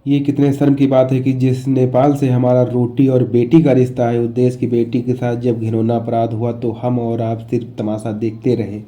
ये कितने शर्म की बात है कि जिस नेपाल से हमारा रोटी और बेटी का रिश्ता है, उस देश की बेटी के साथ जब घिनौना अपराध हुआ तो हम और आप सिर्फ तमाशा देखते रहे।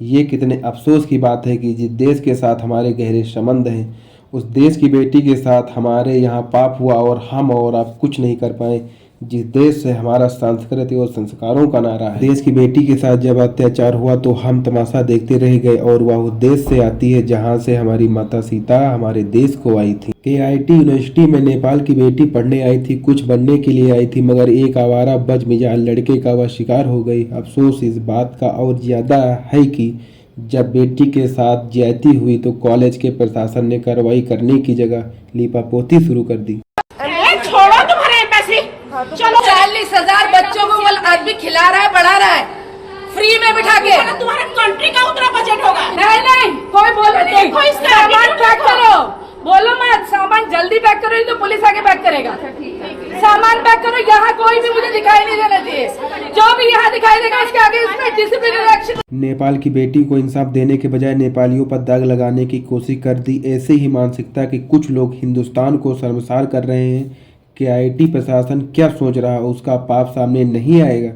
ये कितने अफसोस की बात है कि जिस देश के साथ हमारे गहरे संबंध हैं, उस देश की बेटी के साथ हमारे यहाँ पाप हुआ और हम और आप कुछ नहीं कर पाए। जिस देश से हमारा संस्कृति और संस्कारों का नारा है, देश की बेटी के साथ जब अत्याचार हुआ तो हम तमाशा देखते रह गए। और वह उस देश से आती है जहाँ से हमारी माता सीता हमारे देश को आई थी। KIT यूनिवर्सिटी में नेपाल की बेटी पढ़ने आई थी, कुछ बनने के लिए आई थी, मगर एक आवारा बदमिजाज लड़के का वह शिकार हो गई। अफसोस इस बात का और ज्यादा है कि जब बेटी के साथ ज्यादती हुई तो कॉलेज के प्रशासन ने कार्रवाई करने की जगह लीपापोती शुरू कर दी। छोड़ो तुम्हारे पैसे। चलो 40,000 बच्चों को वो आदमी खिला रहा है, पढ़ा रहा है फ्री में बिठा के। तुम्हारे कंट्री का उतना बजट होगा। नहीं कोई बोलो नहीं, देखो इसका सामान पैक करो, बोलो मत, सामान जल्दी पैक करो, नहीं तो पुलिस आके पैक करेगा। सामान पैक करो, यहाँ कोई भी मुझे दिखाई नहीं देना चाहिए। जो भी यहाँ दिखाई देगा उसके आगे उसमें डिसिप्लिनरी एक्शन। नेपाल की बेटी को इंसाफ देने के बजाय नेपालियों पर दाग लगाने की कोशिश कर दी। ऐसे ही मानसिकता के कुछ लोग हिंदुस्तान को शर्मसार कर रहे हैं। KIT प्रशासन क्या सोच रहा है, उसका पाप सामने नहीं आएगा,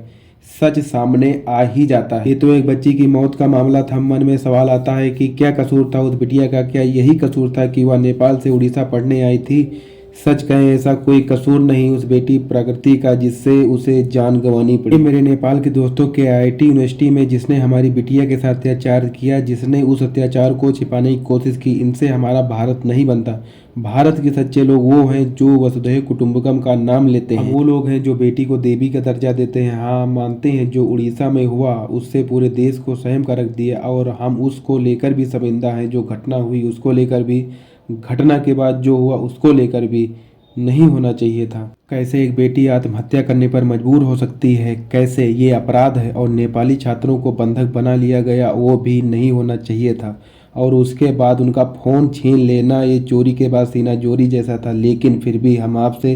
सच सामने आ ही जाता है। ये तो एक बच्ची की मौत का मामला था। मन में सवाल आता है कि क्या कसूर था उस बिटिया का? क्या यही कसूर था कि वह नेपाल से उड़ीसा पढ़ने आई थी? सच कहें ऐसा कोई कसूर नहीं उस बेटी प्रकृति का जिससे उसे जान गंवानी पड़ी। मेरे नेपाल के दोस्तों, KIT यूनिवर्सिटी में जिसने हमारी बिटिया के साथ अत्याचार किया, जिसने उस अत्याचार को छिपाने की कोशिश की, इनसे हमारा भारत नहीं बनता। भारत के सच्चे लोग वो हैं जो वसुधैव कुटुंबकम का नाम लेते हैं। वो लोग हैं जो बेटी को देवी का दर्जा देते हैं। हाँ, मानते हैं जो उड़ीसा में हुआ उससे पूरे देश को सहम कर रख दिया, और हम उसको लेकर भी शर्मिंदा हैं। जो घटना हुई उसको लेकर भी, घटना के बाद जो हुआ उसको लेकर भी नहीं होना चाहिए था। कैसे एक बेटी आत्महत्या करने पर मजबूर हो सकती है, कैसे ये अपराध है। और नेपाली छात्रों को बंधक बना लिया गया, वो भी नहीं होना चाहिए था। और उसके बाद उनका फ़ोन छीन लेना, ये चोरी के बाद सीना चोरी जैसा था। लेकिन फिर भी हम आपसे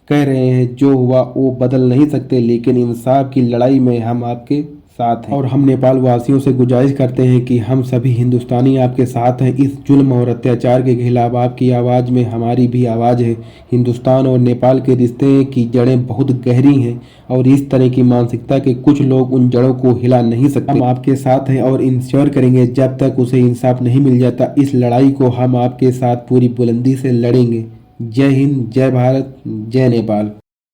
कह रहे हैं जो हुआ वो बदल नहीं सकते, लेकिन इंसाफ की लड़ाई में हम आपके साथ हैं। और हम नेपाल वासियों से गुजारिश करते हैं कि हम सभी हिंदुस्तानी आपके साथ हैं। इस जुल्म और अत्याचार के खिलाफ आपकी आवाज़ में हमारी भी आवाज़ है। हिंदुस्तान और नेपाल के रिश्ते की जड़ें बहुत गहरी हैं, और इस तरह की मानसिकता के कुछ लोग उन जड़ों को हिला नहीं सकते। हम आपके साथ हैं और इंश्योर करेंगे जब तक उसे इंसाफ नहीं मिल जाता, इस लड़ाई को हम आपके साथ पूरी बुलंदी से लड़ेंगे। जय हिंद, जय भारत, जय नेपाल।